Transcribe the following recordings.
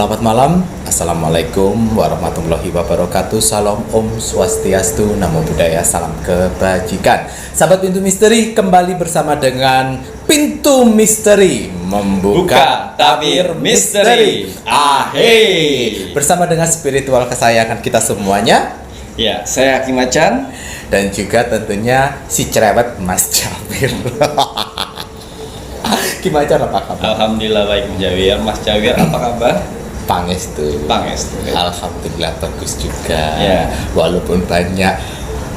Selamat malam, Assalamualaikum warahmatullahi wabarakatuh. Salam Om Swastiastu, Namo Buddhaya, salam kebajikan. Sahabat Pintu Misteri, kembali bersama dengan Pintu Misteri membuka tabir misteri. Ahey, bersama dengan spiritual kesayangan kita semuanya. Ya, saya Hakim Macan. Dan juga tentunya si cerewet Mas Jawir. Gimana apa kabar? Alhamdulillah baik Mas Jawir. Mas Jawir apa kabar? Pangestu. Pangestu. Alhamdulillah bagus juga. Ya. Walaupun banyak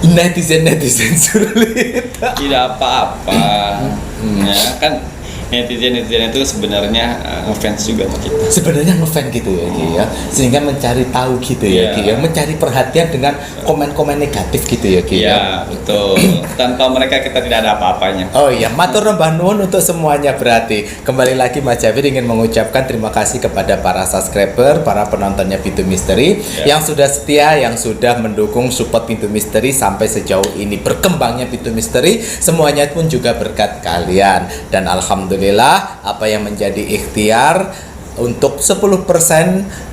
netizen sulit. Tidak apa-apa. Ya kan netizen itu sebenarnya ngefans juga sama kita. Sebenarnya ngefans gitu ya, Ki ya. Sehingga mencari tahu gitu ya, Ki ya. Mencari perhatian dengan komen-komen negatif gitu ya, Ki ya. Iya, betul. Tanpa mereka kita tidak ada apa-apanya. Oh iya, matur nuwun untuk semuanya berarti. Kembali lagi Mas Jawir ingin mengucapkan terima kasih kepada para subscriber, para penontonnya Pintu Misteri yang sudah setia, yang sudah mendukung support Pintu Misteri sampai sejauh ini berkembangnya Pintu Misteri. Semuanya pun juga berkat kalian. Dan alhamdulillah apa yang menjadi ikhtiar untuk 10%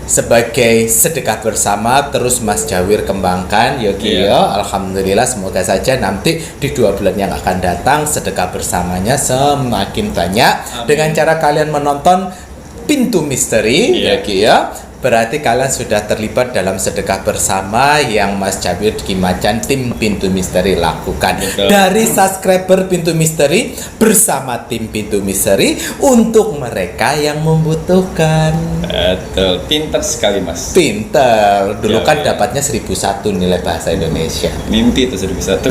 sebagai sedekah bersama terus Mas Jawir kembangkan Yogi ya. Alhamdulillah, semoga saja nanti di 2 bulan yang akan datang sedekah bersamanya semakin banyak. Amin. Dengan cara kalian menonton Pintu Misteri Yogi ya. Berarti kalian sudah terlibat dalam sedekah bersama yang Mas Jawir Kimacan tim Pintu Misteri lakukan. Betul. Dari subscriber Pintu Misteri bersama tim Pintu Misteri untuk mereka yang membutuhkan. Betul, pinter sekali Mas. Pinter. Dulu kan dapatnya 1001 nilai bahasa Indonesia. Mimpi itu 1001.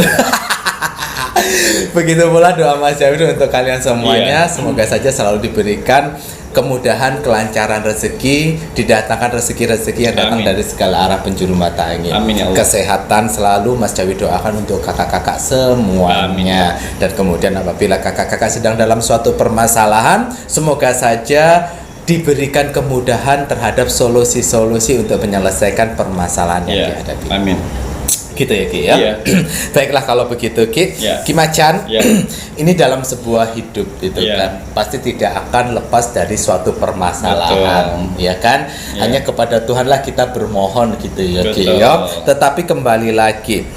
Begitu pula doa Mas Jawir untuk kalian semuanya. Semoga saja selalu diberikan kemudahan, kelancaran rezeki, didatangkan rezeki-rezeki yang datang dari segala arah penjuru mata angin. Amin ya Allah. Kesehatan selalu Mas Jawir doakan untuk kakak-kakak semuanya. Amin. Dan kemudian apabila kakak-kakak sedang dalam suatu permasalahan, semoga saja diberikan kemudahan terhadap solusi-solusi untuk menyelesaikan permasalahan yang dihadapi. Amin. Gitu ya Ki ya. Baiklah kalau begitu Ki. Ki Macan, ini dalam sebuah hidup gitu kan pasti tidak akan lepas dari suatu permasalahan. Ya kan? Hanya kepada Tuhanlah kita bermohon gitu ya Ki ya. Tetapi kembali lagi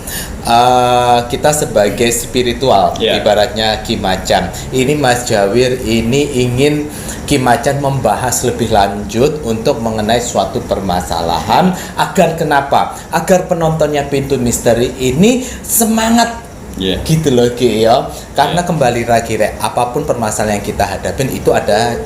kita sebagai spiritual ibaratnya Ki Macan. Ini Mas Jawir ini ingin Ki Macan membahas lebih lanjut untuk mengenai suatu permasalahan agar kenapa? Agar penontonnya Pintu Misteri ini semangat gitu loh Ki ya. Karena kembali lagi apapun permasalahan yang kita hadapin itu ada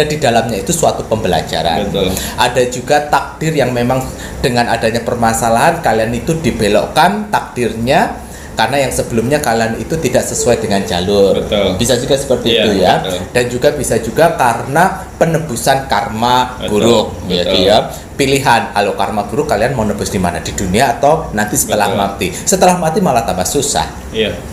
di dalamnya itu suatu pembelajaran. Betul. Ada juga takdir yang memang dengan adanya permasalahan kalian itu dibelokkan takdirnya karena yang sebelumnya kalian itu tidak sesuai dengan jalur. Betul. Bisa juga seperti itu ya. Betul. Dan juga bisa juga karena penebusan karma buruk ya. Pilihan, kalau karma buruk kalian mau nebus di mana? Di dunia atau nanti setelah mati? Setelah mati malah tambah susah.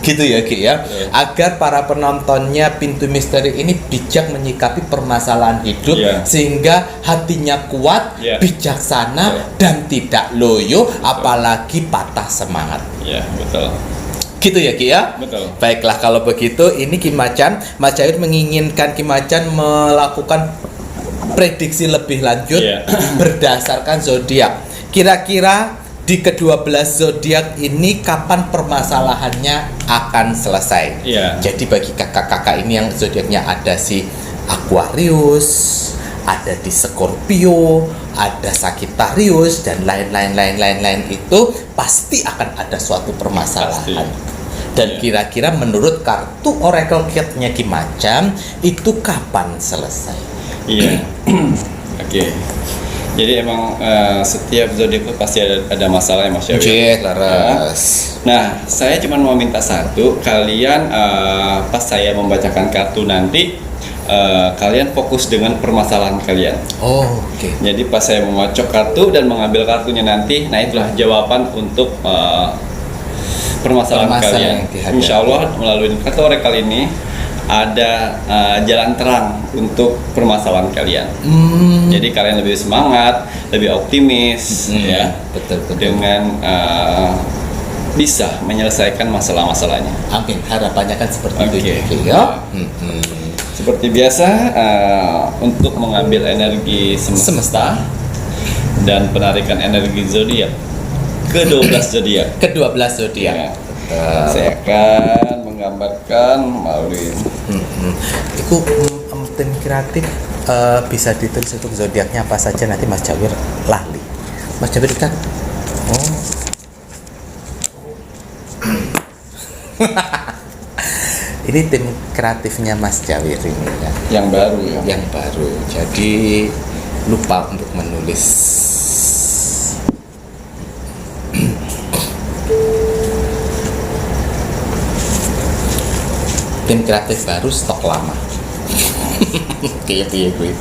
Gitu ya Ki ya. Agar para penontonnya Pintu Misteri ini bijak menyikapi permasalahan hidup sehingga hatinya kuat, bijaksana dan tidak loyo, apalagi patah semangat. Betul. Gitu ya Ki ya? Betul. Baiklah kalau begitu ini Ki Macan, Mas Jawir menginginkan Ki Macan melakukan prediksi lebih lanjut berdasarkan zodiak. Kira-kira di ke-12 zodiak ini kapan permasalahannya akan selesai? Jadi bagi kakak-kakak ini yang zodiaknya ada si Aquarius, ada di Scorpio, ada Sagittarius dan lain-lain itu pasti akan ada suatu permasalahan. Dan kira-kira menurut kartu oracle card-nya Ki Macan itu kapan selesai? Oke. Jadi emang setiap zodiak itu pasti ada masalah ya Mas Jawir. Nah, saya cuma mau minta satu, kalian pas saya membacakan kartu nanti kalian fokus dengan permasalahan kalian. Jadi pas saya mengocok kartu dan mengambil kartunya nanti, nah itulah jawaban untuk permasalahan kalian. Insya Allah melalui kartu oracle ini ada jalan terang untuk permasalahan kalian. Jadi kalian lebih semangat, lebih optimis betul. Dengan bisa menyelesaikan masalah-masalahnya. Amin. Harapannya kan seperti itu ya. seperti biasa untuk mengambil energi semesta dan penarikan energi zodiak ke-12 zodiak. Ke-12 zodiak. Ya. Saya akan menggambarkan melalui itu tim kreatif bisa ditulis untuk zodiaknya apa saja, nanti Mas Jawir lali. Mas Jawir kan ini tim kreatifnya Mas Jawir ini ya. Yang baru ya. Yang baru. Jadi lupa untuk menulis. Tim kreatif baru, stok lama. Kayak gue.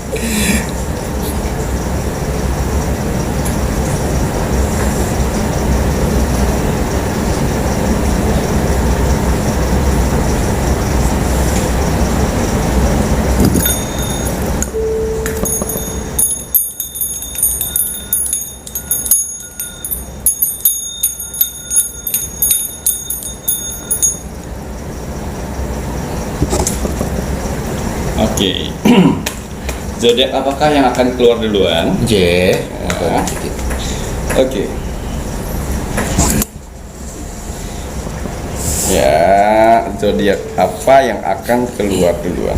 Oke. Zodiak apakah yang akan keluar duluan? Oke. Ya, zodiak apa yang akan keluar duluan?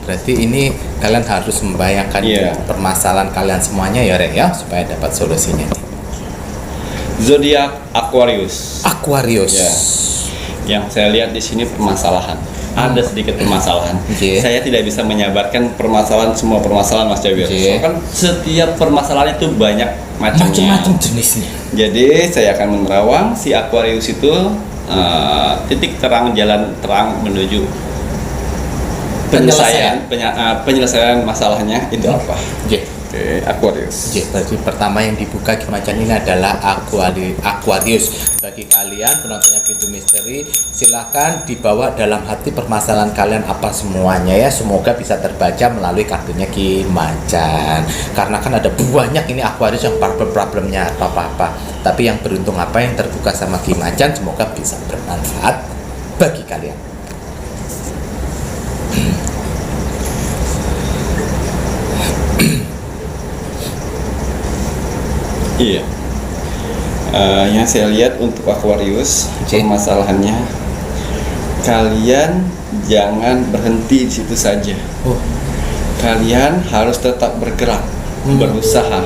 Berarti ini kalian harus membayangkan permasalahan kalian semuanya ya, Rek ya, supaya dapat solusinya. Zodiak Aquarius. Ya. Yang saya lihat di sini permasalahan. Ada sedikit permasalahan. Saya tidak bisa menyabarkan semua permasalahan Mas Jawir. Soalnya kan setiap permasalahan itu banyak macam-macam jenisnya. Jadi saya akan menerawang si Aquarius itu titik terang, jalan terang menuju penyelesaian masalahnya itu apa? Oke, Aquarius. Berarti pertama yang dibuka Kimacan ini adalah Aquarius. Bagi kalian penontonnya Pintu Misteri, silahkan dibawa dalam hati permasalahan kalian apa semuanya ya. Semoga bisa terbaca melalui kartunya Kimacan. Karena kan ada banyak ini Aquarius yang problemnya apa-apa. Tapi yang beruntung apa yang terbuka sama Kimacan, semoga bisa bermanfaat bagi kalian. Iya. Yang saya lihat untuk Aquarius, permasalahannya kalian jangan berhenti di situ saja. Kalian harus tetap bergerak, berusaha.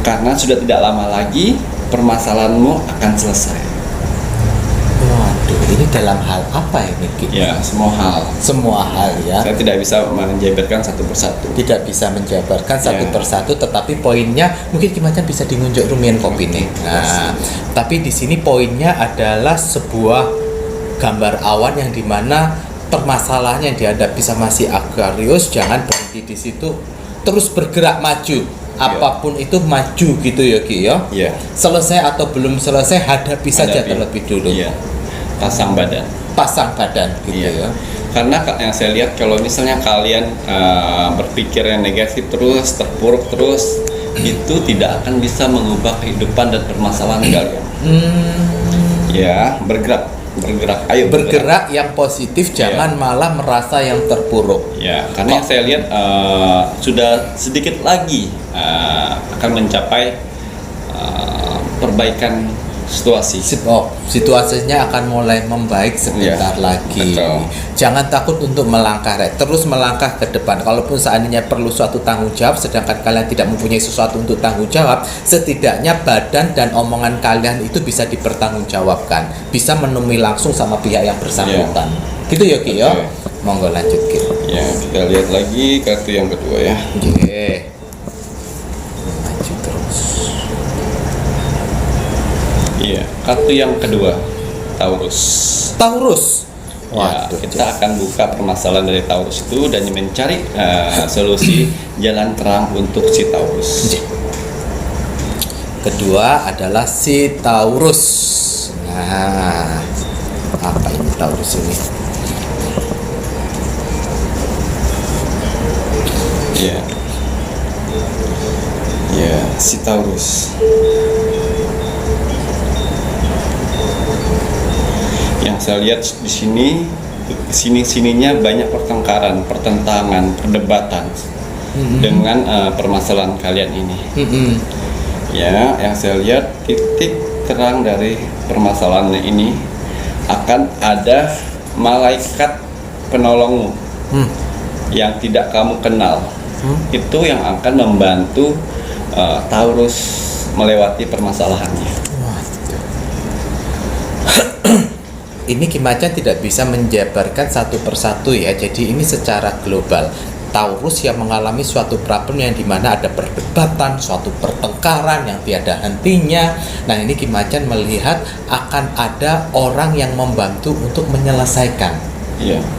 Karena sudah tidak lama lagi permasalahanmu akan selesai. Waduh, ini dalam hal apa ini, Ki? Ya, semua hal. Semua hal ya. Saya tidak bisa menjabarkan satu persatu. Tidak bisa menjabarkan satu persatu, tetapi poinnya mungkin Kimacan bisa dimunjuk rumian kopi nih. Nah, tapi di sini poinnya adalah sebuah gambar awan yang dimana permasalahannya yang dihadapi sama si Aquarius, jangan berhenti di situ, terus bergerak maju. Apapun itu maju gitu ya, Ki ya. Selesai atau belum selesai, hadapi saja terlebih dulu. Pasang badan gitu ya. Karena yang saya lihat kalau misalnya kalian berpikir yang negatif terus, terpuruk terus, itu tidak akan bisa mengubah kehidupan dan permasalahan kalian. Ya, ayo bergerak yang positif, jangan malah merasa yang terpuruk. Ya, karena yang saya lihat sudah sedikit lagi akan mencapai perbaikan situasi. Situasinya akan mulai membaik sebentar lagi. Betul. Jangan takut untuk melangkah, terus melangkah ke depan. Kalaupun seandainya perlu suatu tanggung jawab, sedangkan kalian tidak mempunyai sesuatu untuk tanggung jawab, setidaknya badan dan omongan kalian itu bisa dipertanggungjawabkan, bisa menemui langsung sama pihak yang bersangkutan. Gitu ya, Ki ya. Monggo lanjut, Ki. Ya, kita lihat lagi kartu yang kedua ya. Maju terus. Iya, kartu yang kedua, Taurus. Waduh, kita akan buka permasalahan dari Taurus itu dan mencari solusi jalan terang untuk si Taurus. Kedua adalah si Taurus. Nah, apa ini Taurus ini? Ya, si Taurus. Yang saya lihat di sini sininya banyak pertentangan, perdebatan dengan permasalahan kalian ini. Ya, yang saya lihat titik terang dari permasalahannya ini akan ada malaikat penolongmu yang tidak kamu kenal. Itu yang akan membantu Taurus melewati permasalahannya. Ini Ki Macan tidak bisa menjabarkan satu persatu ya. Jadi ini secara global. Taurus yang mengalami suatu problem yang dimana ada perdebatan, suatu pertengkaran yang tiada hentinya. Nah ini Ki Macan melihat akan ada orang yang membantu untuk menyelesaikan.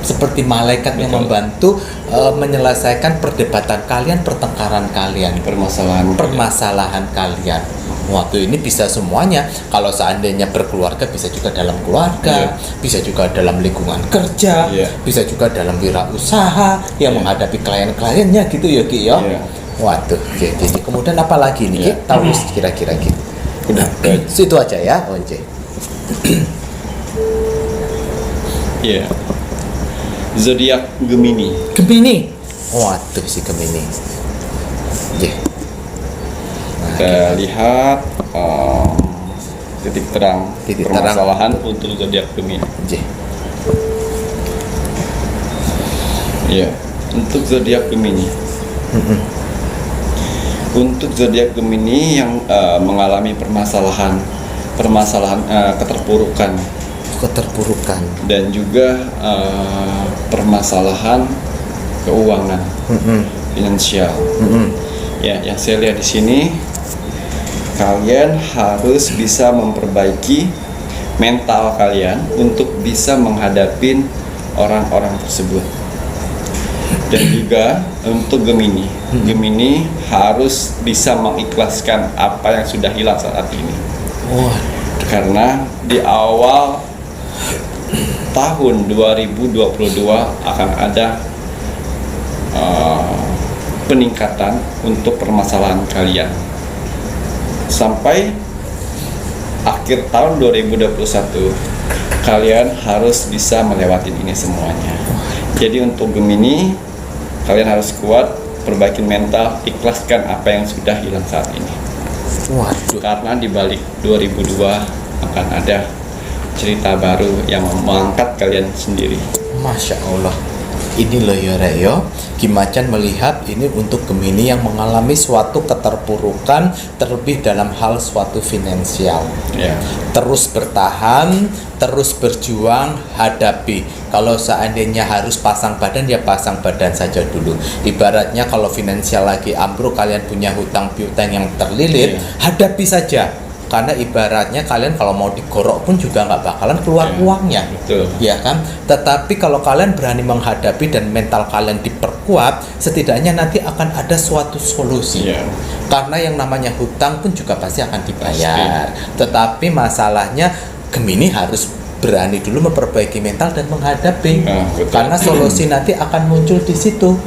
Seperti malaikat yang membantu menyelesaikan perdebatan kalian, pertengkaran kalian, permasalahan kalian. Waktu ini bisa semuanya. Kalau seandainya berkeluarga, bisa juga dalam keluarga, bisa juga dalam lingkungan kerja, bisa juga dalam wirausaha yang menghadapi klien-kliennya gitu ya Ki ya. Waduh, jadi kemudian apa lagi nih Ki? Taurus kira-kira gitu. Udah, itu aja ya, Once. Zodiak Gemini. Waduh si Gemini. Kita lihat titik terang permasalahan untuk zodiak Gemini. Untuk zodiak Gemini. Untuk zodiak Gemini yang mengalami permasalahan keterpurukan dan juga permasalahan keuangan, finansial. Yang saya lihat di sini, kalian harus bisa memperbaiki mental kalian untuk bisa menghadapi orang-orang tersebut. Dan juga untuk Gemini harus bisa mengikhlaskan apa yang sudah hilang saat ini. Karena di awal tahun 2022 akan ada peningkatan untuk permasalahan kalian. Sampai akhir tahun 2021 kalian harus bisa melewati ini semuanya. Jadi untuk Gemini, kalian harus kuat, perbaiki mental, ikhlaskan apa yang sudah hilang saat ini. Karena di balik 2002 akan ada cerita baru yang mengangkat kalian sendiri. Masya Allah. Ini loh ya Reo, Ki Macan melihat ini untuk Gemini yang mengalami suatu keterpurukan, terlebih dalam hal suatu finansial. Terus bertahan, terus berjuang, hadapi. Kalau seandainya harus pasang badan, ya pasang badan saja dulu. Ibaratnya kalau finansial lagi ambruk, kalian punya hutang piutang yang terlilit, hadapi saja. Karena ibaratnya kalian kalau mau digorok pun juga nggak bakalan keluar uangnya, ya kan? Tetapi kalau kalian berani menghadapi dan mental kalian diperkuat, setidaknya nanti akan ada suatu solusi. Karena yang namanya hutang pun juga pasti akan dibayar. Tetapi masalahnya Gemini harus berani dulu memperbaiki mental dan menghadapi. Karena solusi nanti akan muncul di situ.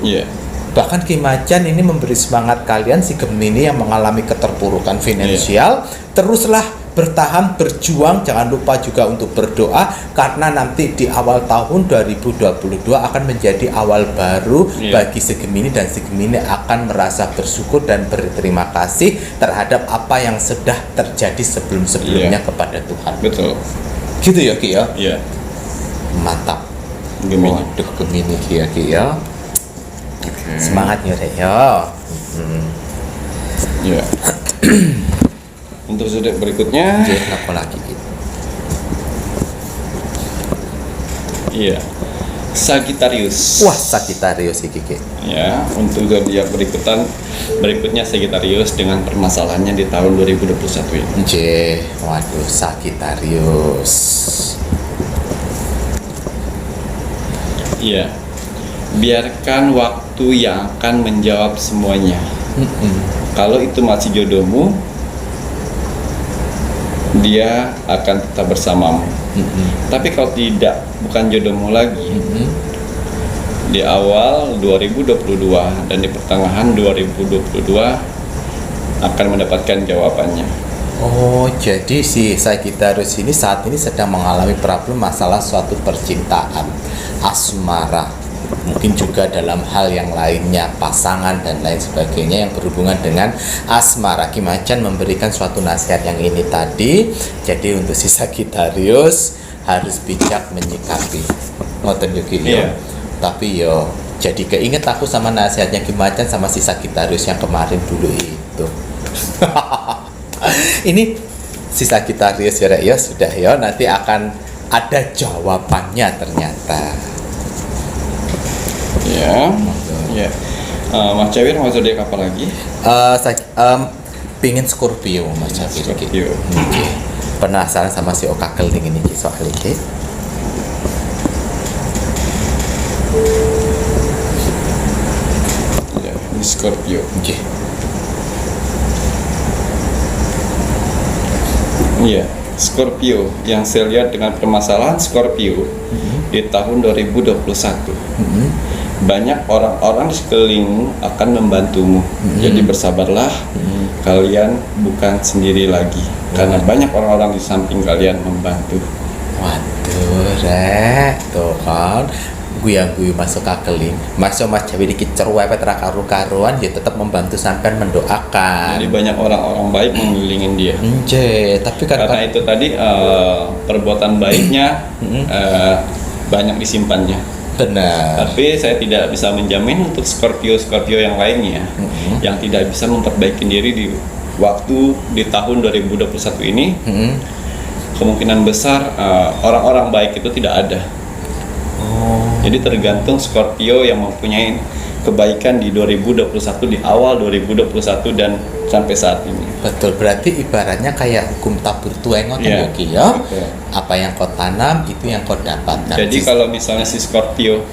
Bahkan Ki Macan ini memberi semangat kalian si Gemini yang mengalami keterpurukan finansial, teruslah bertahan, berjuang, jangan lupa juga untuk berdoa karena nanti di awal tahun 2022 akan menjadi awal baru bagi si Gemini, dan si Gemini akan merasa bersyukur dan berterima kasih terhadap apa yang sudah terjadi sebelum-sebelumnya kepada Tuhan. Betul. Gitu ya Ki ya? Mantap. Gemini. Waduh, Gemini Ki ya. Semangat ya Reo. Untuk zodiak berikutnya, apa lagi gitu? Sagittarius. Wah, Sagittarius iki. Untuk zodiak berikutnya Sagittarius dengan permasalahannya di tahun 2021 ini. Waduh, Sagittarius. Biarkan waktu yang akan menjawab semuanya. Kalau itu masih jodohmu, dia akan tetap bersamamu. Tapi kalau tidak, bukan jodohmu lagi, di awal 2022 dan di pertengahan 2022 akan mendapatkan jawabannya. Oh, jadi si Sagittarius ini saat ini sedang mengalami problem masalah suatu percintaan, asmara, mungkin juga dalam hal yang lainnya, pasangan dan lain sebagainya yang berhubungan dengan asmara. Ki Macan memberikan suatu nasihat yang ini tadi. Jadi untuk si Sagittarius harus bijak menyikapi. Ngoten yo Ki. Tapi yo jadi keinget aku sama nasihatnya Ki Macan sama si Sagittarius yang kemarin dulu itu. Ini si Sagittarius ya sudah ya, nanti akan ada jawabannya ternyata. Ya. Mas Cawir mau zodiak apa lagi? Pingin Scorpio Mas Cawir. Scorpio. Penasaran sama si Oka Keling ini soal ini. Ya, ini Scorpio. Iya, Scorpio yang saya lihat dengan permasalahan Scorpio di tahun 2021. Banyak orang-orang di sekelilingmu akan membantumu. Jadi bersabarlah, kalian bukan sendiri lagi. Karena banyak orang-orang di samping kalian membantu. Waduh, Rek, tuh kan guyu masuk kakeling. Masuk Mas Jawi dikit cerwepet ra karu-karuan, dia tetap membantu sampean mendoakan. Jadi banyak orang-orang baik mengelilingin dia. Tapi karena itu tadi perbuatan baiknya banyak disimpannya. Benar. Tapi saya tidak bisa menjamin untuk Scorpio yang lainnya yang tidak bisa memperbaiki diri di waktu di tahun 2021 ini. Kemungkinan besar orang-orang baik itu tidak ada. Jadi tergantung Scorpio yang mempunyai kebaikan di 2021, di awal 2021 dan sampai saat ini. Betul, berarti ibaratnya kayak hukum tabur tuai ngoten ya. Apa yang kau tanam itu yang kau dapatkan. Jadi kalau misalnya si Scorpio,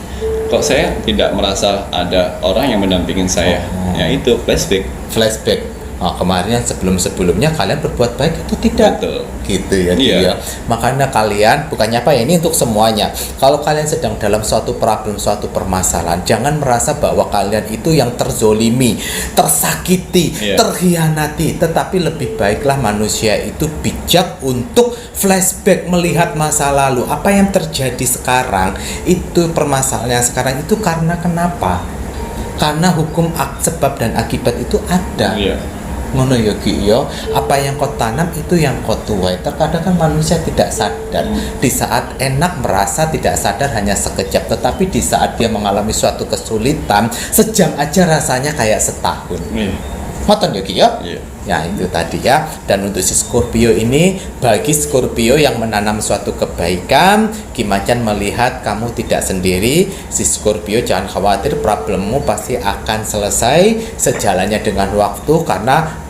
kok saya tidak merasa ada orang yang mendampingin saya, ya itu flashback. Kemarin sebelum-sebelumnya kalian berbuat baik itu tidak. Betul. Gitu ya. Makanya kalian bukannya apa ya, ini untuk semuanya. Kalau kalian sedang dalam suatu problem, suatu permasalahan, jangan merasa bahwa kalian itu yang terzolimi, tersakiti, terkhianati. Tetapi lebih baiklah manusia itu bijak untuk flashback, melihat masa lalu. Apa yang terjadi sekarang, itu permasalahan yang sekarang itu karena kenapa? Karena hukum sebab dan akibat itu ada. Ngono ya Ki ya, apa yang kau tanam itu yang kau tuai. Terkadang kan manusia tidak sadar. Di saat enak merasa tidak sadar hanya sekejap, tetapi di saat dia mengalami suatu kesulitan, sejam aja rasanya kayak setahun. Ngoten ya Ki ya? Ya itu tadi ya. Dan untuk si Scorpio ini, bagi Scorpio yang menanam suatu kebaikan, Ki Macan melihat kamu tidak sendiri. Si Scorpio jangan khawatir, problemmu pasti akan selesai sejalannya dengan waktu, karena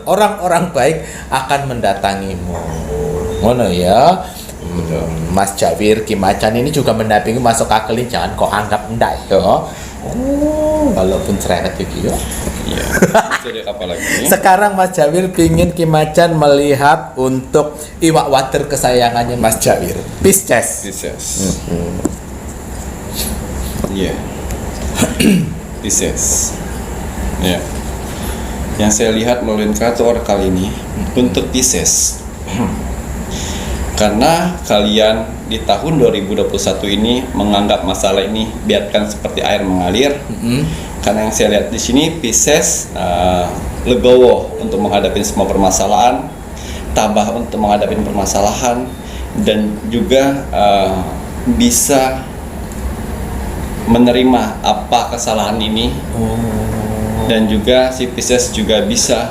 orang-orang baik akan mendatangimu. Ngono ya. Mas Jawir, Ki Macan ini juga mendampingi masuk kakeling, jangan kau anggap enggak ya. Walaupun cerewet gitu ya. Sekarang Mas Jawir pingin Ki Macan melihat untuk iwak water kesayangannya Mas Jawir, Pisces. Pisces. Yang saya lihat melalui indikator kali ini untuk Pisces. Karena kalian di tahun 2021 ini menganggap masalah ini biarkan seperti air mengalir. Karena yang saya lihat di sini Pisces legowo untuk menghadapi semua permasalahan, tabah untuk menghadapi permasalahan, dan juga bisa menerima apa kesalahan ini. Dan juga si Pisces juga bisa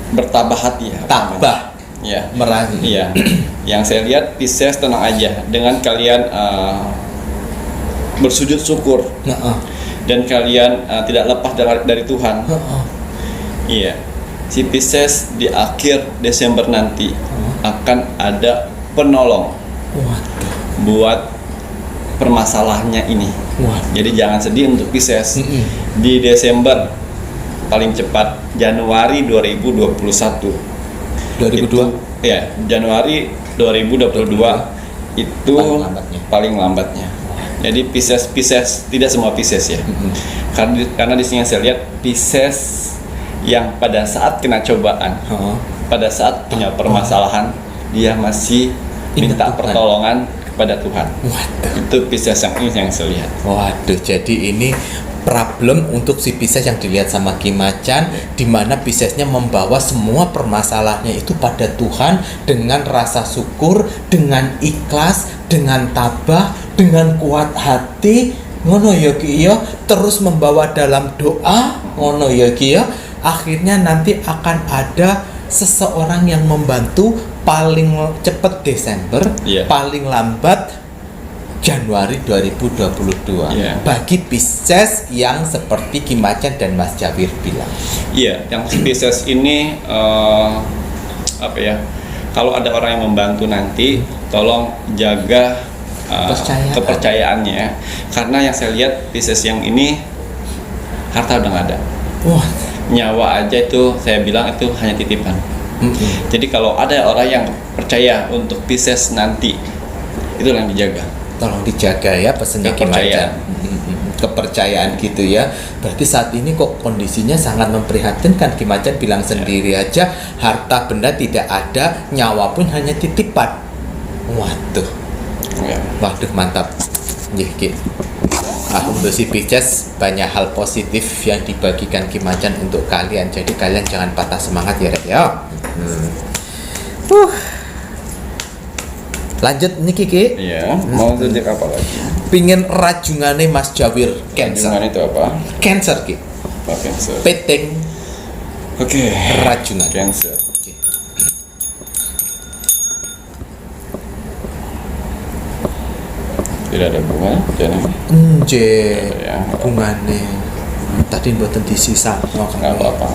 bertabah hati ya. Tabah. Merangi. Yang saya lihat Pisces tenang aja dengan kalian bersujud syukur. Dan kalian tidak lepas dari Tuhan. Si Pisces di akhir Desember nanti akan ada penolong buat permasalahannya ini. Jadi jangan sedih untuk Pisces. Di Desember paling cepat Januari 2021. Januari 2022 itu paling lambatnya. Jadi Pisces tidak semua Pisces ya. Karena di sini saya lihat Pisces yang pada saat kena cobaan, pada saat punya permasalahan, dia masih minta pertolongan kepada Tuhan. Waduh. Itu Pisces yang saya lihat. Waduh, jadi ini problem untuk si Pisces yang dilihat sama Ki Macan, di mana Piscesnya membawa semua permasalahannya itu pada Tuhan dengan rasa syukur, dengan ikhlas, dengan tabah, dengan kuat hati, ngono ya Ki ya, terus membawa dalam doa, ngono ya Ki ya. Akhirnya nanti akan ada seseorang yang membantu, paling cepat Desember, paling lambat Januari 2022. Bagi Pisces yang seperti Ki Macan dan Mas Jawir bilang. Yang Pisces ini kalau ada orang yang membantu nanti, tolong jaga kepercayaannya, karena yang saya lihat Pisces yang ini harta udah nggak ada. Nyawa aja itu saya bilang itu hanya titipan. Jadi kalau ada orang yang percaya untuk Pisces nanti, itu yang dijaga. Tolong dijaga ya pesannya Ki Macan. Kepercayaan gitu ya. Berarti saat ini kok kondisinya sangat memprihatinkan. Ki Macan bilang sendiri aja, harta benda tidak ada, nyawa pun hanya titipan. Waduh. Waduh, mantap. Ki. Untuk si Pisces banyak hal positif yang dibagikan Ki Macan untuk kalian. Jadi kalian jangan patah semangat ya, Rek ya. Lanjut nih Kiki. Mau tunjuk apa lagi? Pingin rajungane Mas Jawir Cancer. Rajungan itu apa? Cancer Ki. Cancer. Peting. Rajungan. Cancer. Tidak ada bunga, jangan. Bungane. Tadi mboten disisa. Enggak apa-apa.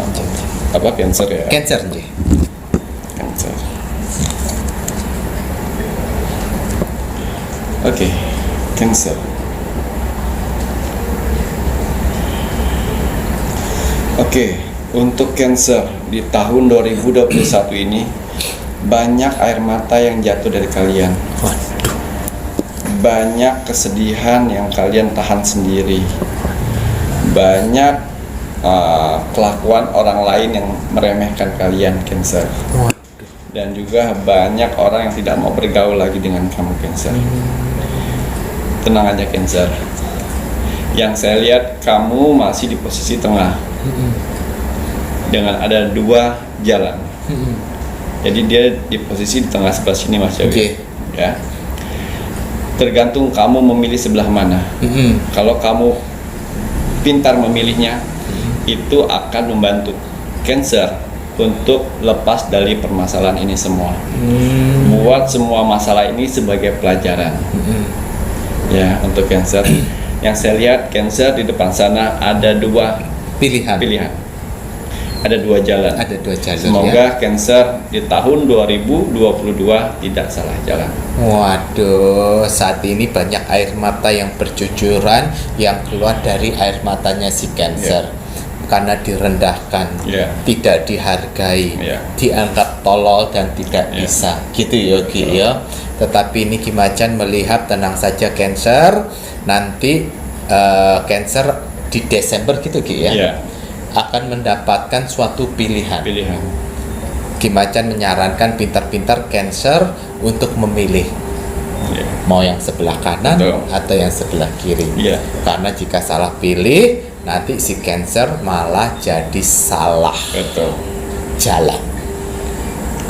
Apa Cancer ya? Cancer nggih. Cancer. Cancer. Untuk Cancer di tahun 2021 ini banyak air mata yang jatuh dari kalian. Banyak kesedihan yang kalian tahan sendiri. Banyak kelakuan orang lain yang meremehkan kalian, Cancer. Dan juga banyak orang yang tidak mau bergaul lagi dengan kamu, Cancer. Tenang aja, Cancer. Yang saya lihat kamu masih di posisi tengah. Dengan ada 2 jalan. Jadi dia di posisi di tengah sebelah sini, Mas Jawir. Ya. Tergantung kamu memilih sebelah mana. Kalau kamu pintar memilihnya, itu akan membantu Cancer untuk lepas dari permasalahan ini semua. Buat semua masalah ini sebagai pelajaran. Ya, untuk Cancer. Yang saya lihat Cancer di depan sana ada 2 pilihan. Ada 2 jalan. Semoga Cancer di tahun 2022 tidak salah jalan. Waduh, saat ini banyak air mata yang bercucuran yang keluar dari air matanya si Cancer. Karena direndahkan, tidak dihargai, dianggap tolol dan tidak bisa. Gitu ya Ki ya. Tetapi ini Ki Macan melihat, tenang saja Cancer, nanti Cancer di Desember gitu Ki ya. Akan mendapatkan suatu pilihan. Ki Macan menyarankan pintar-pintar Cancer untuk memilih mau yang sebelah kanan atau yang sebelah kiri. Karena jika salah pilih, nanti si Cancer malah jadi salah jalan.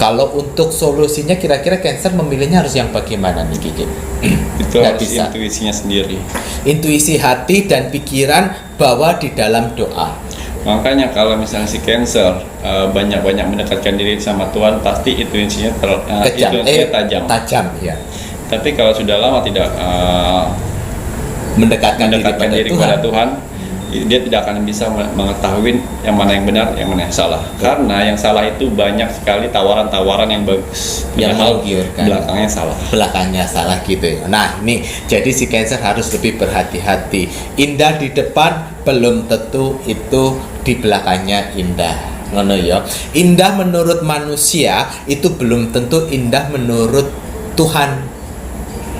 Kalau untuk solusinya kira-kira Cancer memilihnya harus yang bagaimana nih Kiki? Itu harus intuisinya sendiri. Intuisi hati dan pikiran bahwa di dalam doa. Makanya kalau misalnya si Cancer banyak-banyak mendekatkan diri sama Tuhan, pasti intuisinya tajam. Ya. Tapi kalau sudah lama tidak mendekatkan diri kepada Tuhan, dia tidak akan bisa mengetahui yang mana yang benar, yang mana yang salah. Karena yang salah itu banyak sekali tawaran-tawaran yang bagus, yang menggiurkan. Belakangnya salah gitu. Nah, ini jadi si Cancer harus lebih berhati-hati. Indah di depan belum tentu itu di belakangnya indah. Ngono ya. Indah menurut manusia itu belum tentu indah menurut Tuhan.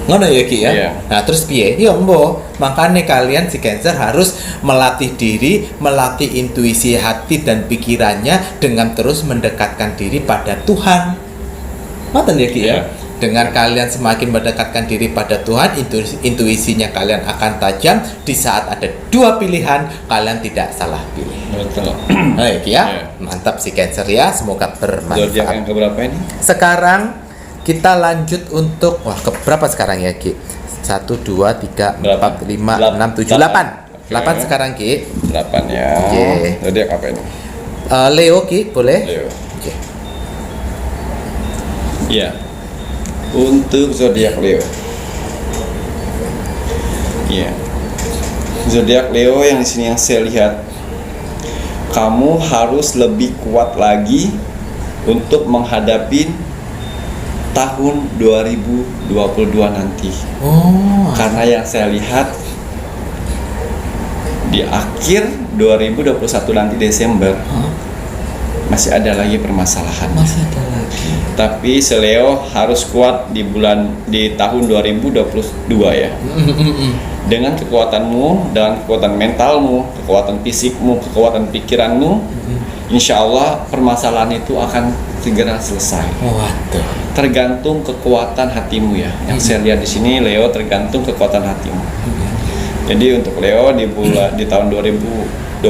Ngono ya Ki ya. Nah, terus piye? Ya mbo, makanya kalian si Cancer harus melatih diri, melatih intuisi hati dan pikirannya dengan terus mendekatkan diri pada Tuhan. Ngoten ya Ki ya. Dengan kalian semakin mendekatkan diri pada Tuhan, intuisinya kalian akan tajam. Di saat ada dua pilihan, kalian tidak salah pilih. Betul. Baik ya, mantap si Cancer ya. Semoga bermanfaat. Zodiak yang keberapa ini? Sekarang kita lanjut untuk berapa sekarang ya Ki? 1, 2, 3, 4, 5, 6, 7, 8. 8 sekarang Ki. 8 ya. Zodiak apa ini? Leo Ki, boleh? Leo. Iya. Untuk zodiak Leo. Iya. Zodiak Leo yang di sini yang saya lihat, kamu harus lebih kuat lagi untuk menghadapi tahun 2022 nanti. Karena yang saya lihat di akhir 2021 nanti Desember masih ada lagi permasalahan. Masih ada lagi. Tapi Leo harus kuat di tahun 2022 ya. Dengan kekuatanmu, dengan kekuatan mentalmu, kekuatan fisikmu, kekuatan pikiranmu, insya Allah permasalahan itu akan segera selesai. Waduh. Tergantung kekuatan hatimu ya. Yang saya lihat di sini Leo tergantung kekuatan hatimu. Jadi untuk Leo di tahun 2022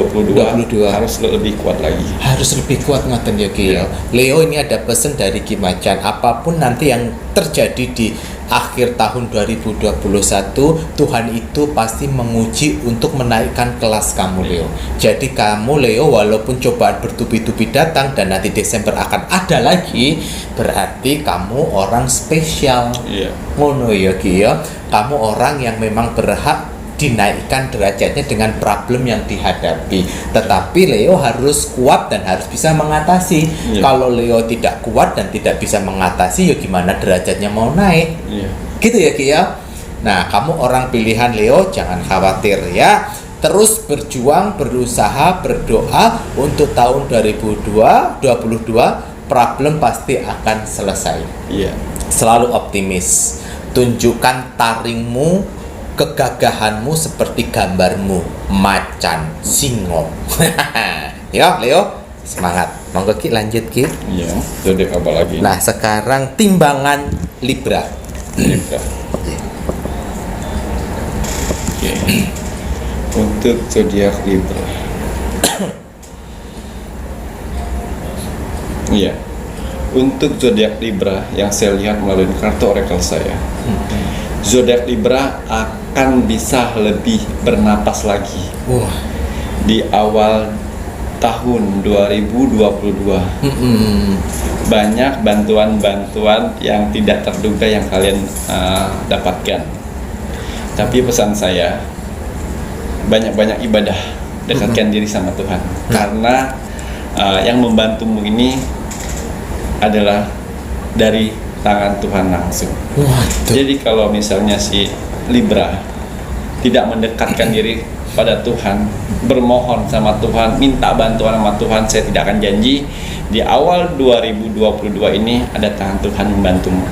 harus lebih kuat lagi. Harus lebih kuat ngoten ya Ki. Leo ini ada pesan dari Ki Macan, apapun nanti yang terjadi di akhir tahun 2021, Tuhan itu pasti menguji untuk menaikkan kelas kamu Leo. Jadi kamu Leo walaupun cobaan bertubi-tubi datang dan nanti Desember akan ada lagi, berarti kamu orang spesial. Ngono ya Ki ya. Kamu orang yang memang berhak dinaikkan derajatnya dengan problem yang dihadapi. Tetapi Leo harus kuat dan harus bisa mengatasi. Kalau Leo tidak kuat dan tidak bisa mengatasi, ya gimana derajatnya mau naik? Gitu ya Ki ya. Nah, kamu orang pilihan Leo, jangan khawatir ya. Terus berjuang, berusaha, berdoa untuk tahun 2022, problem pasti akan selesai. Selalu optimis. Tunjukkan taringmu, kegagahanmu seperti gambarmu, macan, singo. Ya Leo, semangat. Monggo Ki, lanjut Ki. Iya. Zodiak apa lagi? Nah sekarang timbangan Libra. Oke. Untuk zodiak Libra. Iya. Untuk zodiak Libra yang saya lihat melalui kartu oracle saya, zodiak Libra akan bisa lebih bernapas lagi di awal tahun 2022. Banyak bantuan-bantuan yang tidak terduga yang kalian dapatkan. Tapi pesan saya, banyak-banyak ibadah, dekatkan diri sama Tuhan. Karena yang membantumu ini adalah dari tangan Tuhan langsung. Jadi kalau misalnya si Libra tidak mendekatkan diri pada Tuhan, bermohon sama Tuhan, minta bantuan sama Tuhan, saya tidak akan janji di awal 2022 ini ada tangan Tuhan membantumu.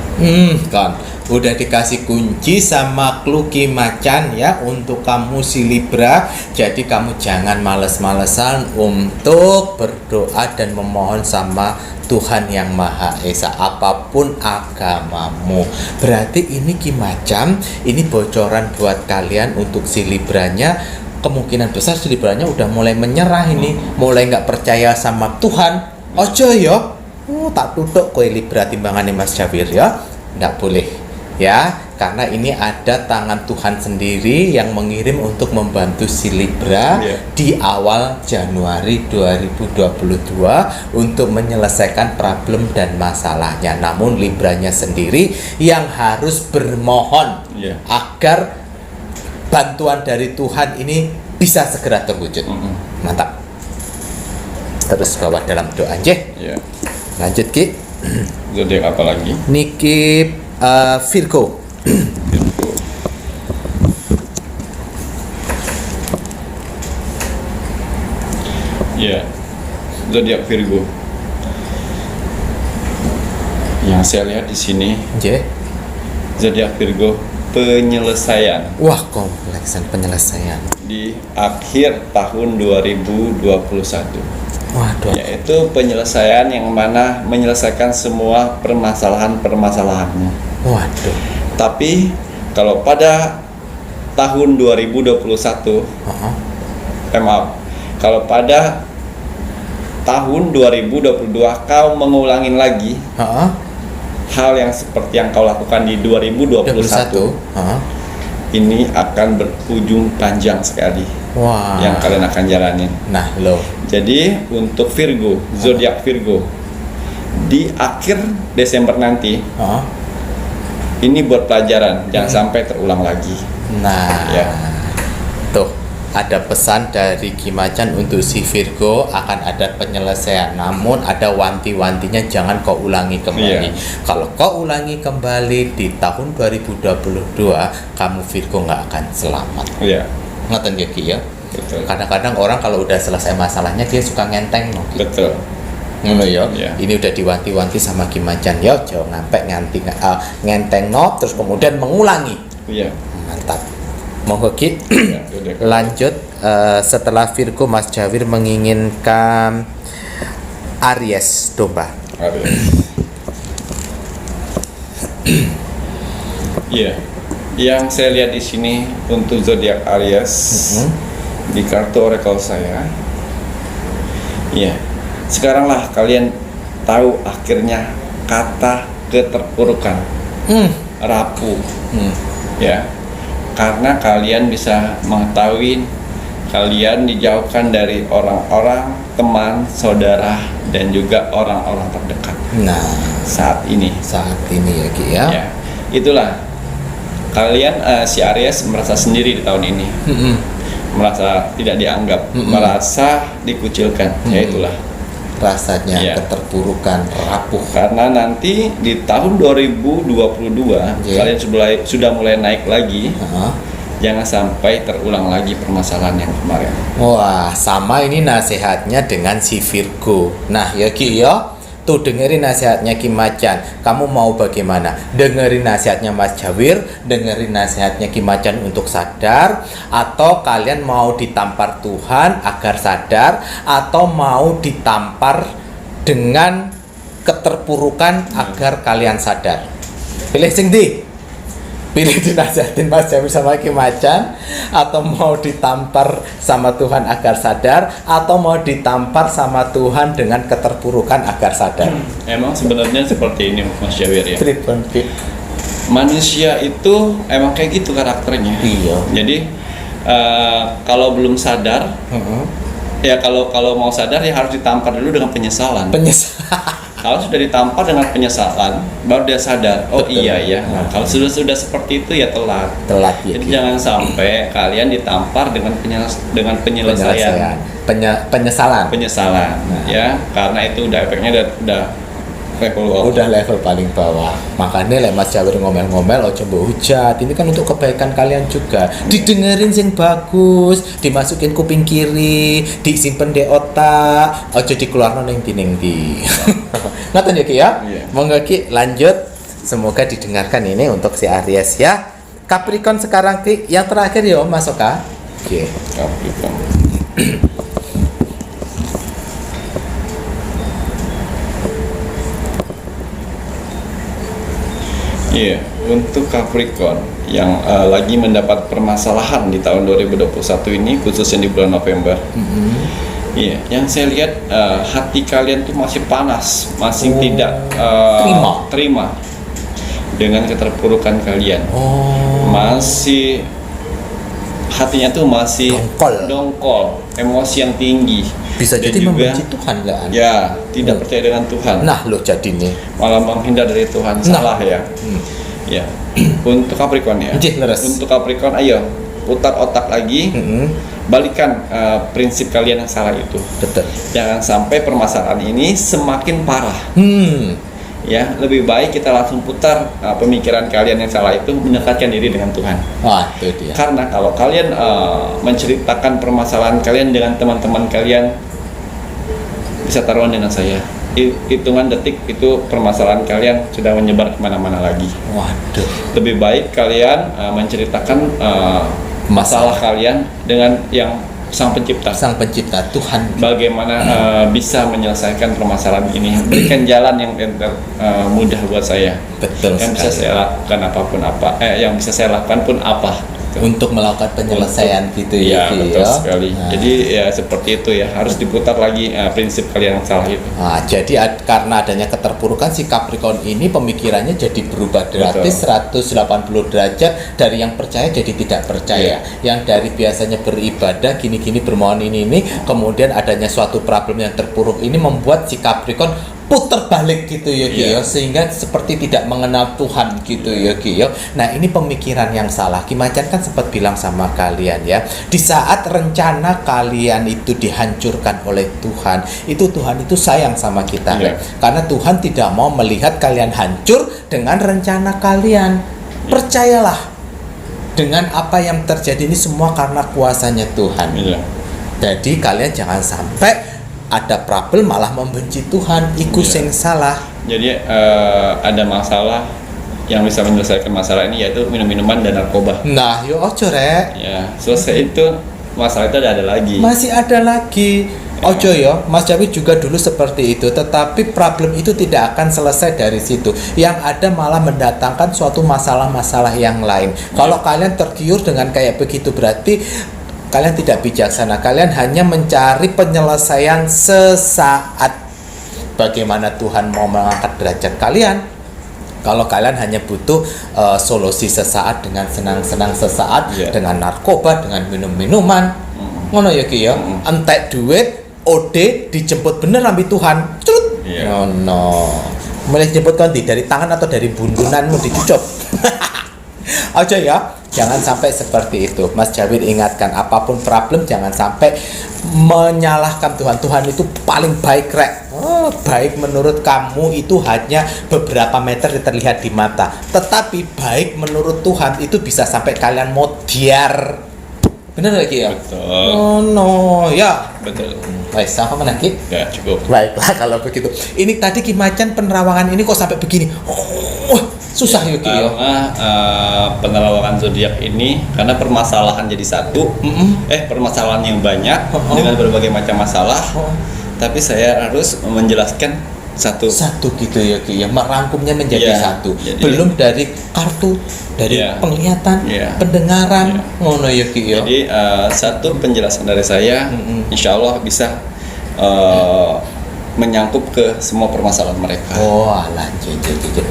Kan udah dikasih kunci sama Kluki Macan ya untuk kamu si Libra. Jadi kamu jangan males-malesan untuk berdoa dan memohon sama Tuhan yang Maha Esa, apapun agamamu. Berarti ini Ki Macan, ini bocoran buat kalian untuk si Libranya. Kemungkinan besar si Libranya udah mulai menyerah ini, mulai nggak percaya sama Tuhan. Ojo ya, tak tutup kowe Libra timbangannya Mas Jawir ya, nggak boleh ya, karena ini ada tangan Tuhan sendiri yang mengirim untuk membantu si Libra di awal Januari 2022 untuk menyelesaikan problem dan masalahnya. Namun Libranya sendiri yang harus bermohon agar bantuan dari Tuhan ini bisa segera terwujud. Mantap. Terus bawa dalam doa aja. Lanjut Ki. Zodiak apa lagi? Niki Virgo. Ya, zodiak Virgo. Yang saya lihat di sini, zodiak Virgo penyelesaian. Wah, kompleksan penyelesaian. Di akhir tahun 2021. Waduh. Yaitu penyelesaian yang mana menyelesaikan semua permasalahan-permasalahanmu. Waduh. Tapi kalau pada tahun 2021, maaf, kalau pada tahun 2022 kau mengulangin lagi hal yang seperti yang kau lakukan di 2021, ini akan berujung panjang sekali. Wah. Yang kalian akan jalanin. Nah, loh. Jadi untuk Virgo, zodiak Virgo, di akhir Desember nanti, ini buat pelajaran, jangan sampai terulang lagi. Nah, ya. Tuh ada pesan dari Ki Macan untuk si Virgo, akan ada penyelesaian. Namun ada wanti-wantinya, jangan kau ulangi kembali. Kalau kau ulangi kembali di tahun 2022, kamu Virgo nggak akan selamat. Ngeten ya Ki ya. Betul. Kadang-kadang orang kalau udah selesai masalahnya dia suka ngenteng no. Betul. Ngono ya. Ini udah diwanti-wanti sama Ki Macan, yo jangan sampai ngenteng no, terus kemudian mengulangi. Mantap. Monggo Ki. Lanjut, setelah Virgo, Mas Jawir menginginkan Aries domba. Yang saya lihat di sini untuk zodiak Aries di kartu oracle saya. Sekarang lah kalian tahu akhirnya kata keterpurukan, rapuh. Karena kalian bisa mengetahui kalian dijauhkan dari orang-orang, teman, saudara, dan juga orang-orang terdekat. Nah, saat ini ya Ki ya. Itulah kalian si Aries merasa sendiri di tahun ini, merasa tidak dianggap, merasa dikucilkan. Itulah rasanya keterpurukan, rapuh. Karena nanti di tahun 2022 kalian sudah mulai naik lagi. Jangan sampai terulang lagi permasalahan yang kemarin. Wah, sama ini nasihatnya dengan si Virgo. Nah ya Ki ya, tuh dengerin nasihatnya Ki Macan. Kamu mau bagaimana? Dengerin nasihatnya Mas Jawir, dengerin nasihatnya Ki Macan untuk sadar, atau kalian mau ditampar Tuhan agar sadar, atau mau ditampar dengan keterpurukan agar kalian sadar? Pilih sing ndi? Pilih dinasihatin Mas Jawir sama Ki Macan, atau mau ditampar sama Tuhan agar sadar, atau mau ditampar sama Tuhan dengan keterpurukan agar sadar? Emang sebenarnya seperti ini Mas Jawir ya. Manusia itu emang kayak gitu karakternya. Jadi kalau belum sadar, ya kalau mau sadar ya harus ditampar dulu dengan penyesalan. Kalau sudah ditampar dengan penyesalan, baru dia sadar. Oh betul. Iya ya. Nah, kalau sudah seperti itu ya telat. Ya. Jadi jangan sampai kalian ditampar dengan penyelesaian. Penyesalan. Nah. Ya, karena itu udah efeknya udah level bawah. Udah level paling bawah. Makanya Mas Jawir ngomel-ngomel, ojo mbok hujat. Ini kan untuk kebaikan kalian juga. Didengerin sing bagus, dimasukin kuping kiri, disimpen di otak, ojo dikeluarno ning ndi. Ngoten ya Ki ya? Monggo Ki lanjut. Semoga didengarkan ini untuk si Aries ya. Capricorn sekarang Ki, yang terakhir ya Mas Oka. Oke. Capricorn. Untuk Capricorn yang lagi mendapat permasalahan di tahun 2021 ini, khususnya di bulan November. Yang saya lihat hati kalian tuh masih panas, masih tidak terima dengan keterpurukan kalian. Masih hatinya tuh masih dongkol, emosi yang tinggi. Bisa dan jadi juga membenci Tuhan kan? Ya, tidak percaya dengan Tuhan. Nah, loh jadi nih. Malah menghindar dari Tuhan, salah ya. Ya. Untuk Capricorn ya. Untuk Capricorn, ayo putar otak lagi. Balikan prinsip kalian yang salah itu. Betul. Jangan sampai permasalahan ini semakin parah. Ya, lebih baik kita langsung putar pemikiran kalian yang salah itu, mendekatkan diri dengan Tuhan. Itu dia. Karena kalau kalian menceritakan permasalahan kalian dengan teman-teman kalian, bisa taruhan dengan saya. hitungan detik itu permasalahan kalian sudah menyebar kemana-mana lagi. Waduh. Lebih baik kalian menceritakan masalah kalian dengan yang Sang Pencipta Tuhan. Bagaimana bisa menyelesaikan permasalahan ini? Berikan jalan yang mudah buat saya. Betul. Yang bisa saya lakukan yang bisa saya lakukan pun apa? Untuk melakukan penyelesaian gitu ya. Betul sekali. Nah. Jadi ya seperti itu ya, harus diputar lagi prinsip kalian yang salah itu. Nah, jadi karena adanya keterpurukan si Capricorn ini, pemikirannya jadi berubah drastis 180 derajat, dari yang percaya jadi tidak percaya. Yang dari biasanya beribadah gini-gini bermohon ini, kemudian adanya suatu problem yang terpuruk ini membuat si Capricorn putar balik gitu ya Ki, sehingga seperti tidak mengenal Tuhan gitu ya Ki. Nah, ini pemikiran yang salah. Ki Macan kan sempat bilang sama kalian ya, di saat rencana kalian itu dihancurkan oleh Tuhan itu sayang sama kita karena Tuhan tidak mau melihat kalian hancur dengan rencana kalian. Percayalah, dengan apa yang terjadi ini semua karena kuasanya Tuhan. Jadi kalian jangan sampai ada problem malah membenci Tuhan, iku sing salah. Jadi ada masalah yang bisa menyelesaikan masalah ini, yaitu minum-minuman dan narkoba. Nah, yo ojo rek. Ya, selesai itu masalah itu ada lagi. Masih ada lagi. Ojo yo, Mas Jawi juga dulu seperti itu, tetapi problem itu tidak akan selesai dari situ. Yang ada malah mendatangkan suatu masalah-masalah yang lain. Kalau kalian tergiur dengan kayak begitu, berarti kalian tidak bijaksana. Kalian hanya mencari penyelesaian sesaat. Bagaimana Tuhan mau mengangkat derajat kalian kalau kalian hanya butuh solusi sesaat, dengan senang-senang sesaat, dengan narkoba, dengan minum-minuman. Ngono ya Ki ya. Entek duit, OD dijemput bener ambil Tuhan. Curut. No. Mulai jemput konti dari tangan atau dari bundunanmu dicucuk. Aja ya. Jangan sampai seperti itu. Mas Jawir ingatkan, apapun problem jangan sampai menyalahkan Tuhan. Tuhan itu paling baik rek. Baik menurut kamu itu hanya beberapa meter terlihat di mata, tetapi baik menurut Tuhan itu bisa sampai kalian modiar. Benar lagi ya? Betul. Oh no, ya. Betul. Baik, sama mana Ki? Ya, cukup. Baiklah kalau begitu. Ini tadi Ki Macan penerawangan ini kok sampai begini? Susah ya Ki ya. Penerawangan zodiak ini karena permasalahan jadi satu. Permasalahan yang banyak dengan berbagai macam masalah. Tapi saya harus menjelaskan satu gitu ya Ki ya, merangkumnya menjadi satu. Belum dari kartu, dari penglihatan, pendengaran, ngono ya Ki ya. Jadi satu penjelasan dari saya, insya Allah bisa menyangkup ke semua permasalahan mereka. Oh alah,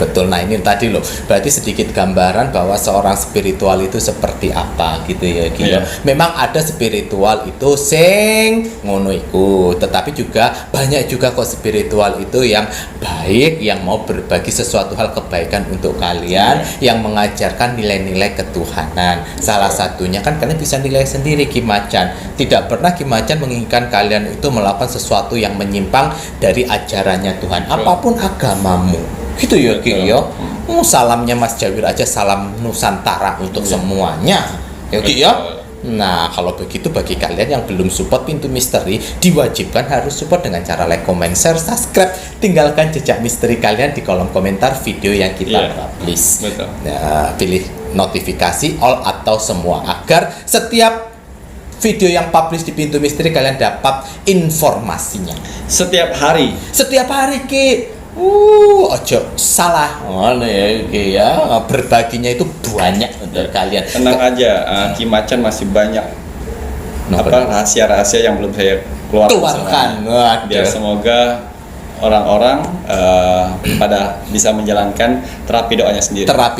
betul. Nah ini tadi loh, berarti sedikit gambaran bahwa seorang spiritual itu seperti apa gitu ya Ki. Memang ada spiritual itu sing ngono iku, tetapi juga banyak juga kok spiritual itu yang baik, yang mau berbagi sesuatu hal kebaikan untuk kalian, yang mengajarkan nilai-nilai ketuhanan. Salah satunya kan kalian bisa nilai sendiri Ki Macan. Tidak pernah Ki Macan menginginkan kalian itu melakukan sesuatu yang menyimpang dari ajarannya Tuhan, apapun agamamu gitu ya Ki ya. Salamnya Mas Jawir aja salam Nusantara untuk semuanya ya Ki ya. Nah kalau begitu bagi kalian yang belum support Pintu Misteri, diwajibkan harus support dengan cara like, comment, share, subscribe. Tinggalkan jejak misteri kalian di kolom komentar video yang kita publish. Nah, pilih notifikasi all atau semua agar setiap video yang publish di Pintu Misteri kalian dapat informasinya setiap hari Ki. Ojo salah. Ya, berbaginya itu banyak untuk kalian. Tenang aja, Ki Macan masih banyak rahasia-rahasia yang belum saya keluarkan. Biar semoga orang-orang pada bisa menjalankan terapi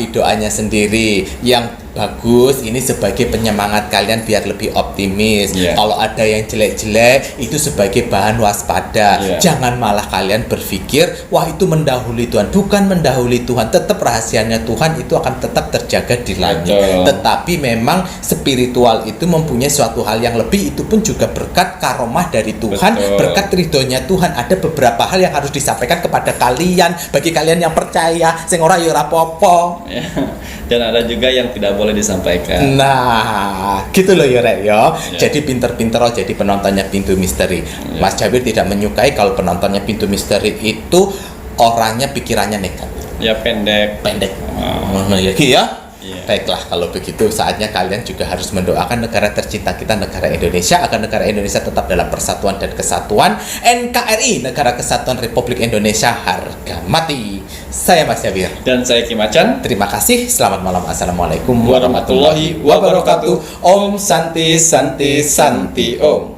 doanya sendiri yang bagus. Ini sebagai penyemangat kalian biar lebih optimis. Kalau ada yang jelek-jelek itu sebagai bahan waspada. Jangan malah kalian berpikir wah itu mendahului Tuhan. Bukan mendahului Tuhan, tetap rahasianya Tuhan itu akan tetap terjaga di langit. Tetapi memang spiritual itu mempunyai suatu hal yang lebih, itu pun juga berkat karomah dari Tuhan, berkat ridhonya Tuhan. Ada beberapa hal yang harus disampaikan kepada kalian, bagi kalian yang percaya, sing ora ya ora apa-apa. Dan ada juga yang tidak boleh disampaikan. Nah, gitu loh ya Rek ya. toh. Jadi pinter-pinter jadi penontonnya Pintu Misteri. Mas Jawir tidak menyukai kalau penontonnya Pintu Misteri itu orangnya pikirannya negatif. Ya pendek. Ya. Baiklah, kalau begitu saatnya kalian juga harus mendoakan negara tercinta kita, negara Indonesia, agar negara Indonesia tetap dalam persatuan dan kesatuan. NKRI, Negara Kesatuan Republik Indonesia, harga mati. Saya Mas Jawir. Dan saya Kim Acan. Terima kasih. Selamat malam. Assalamualaikum warahmatullahi wabarakatuh. Om Santi Santi Santi Om.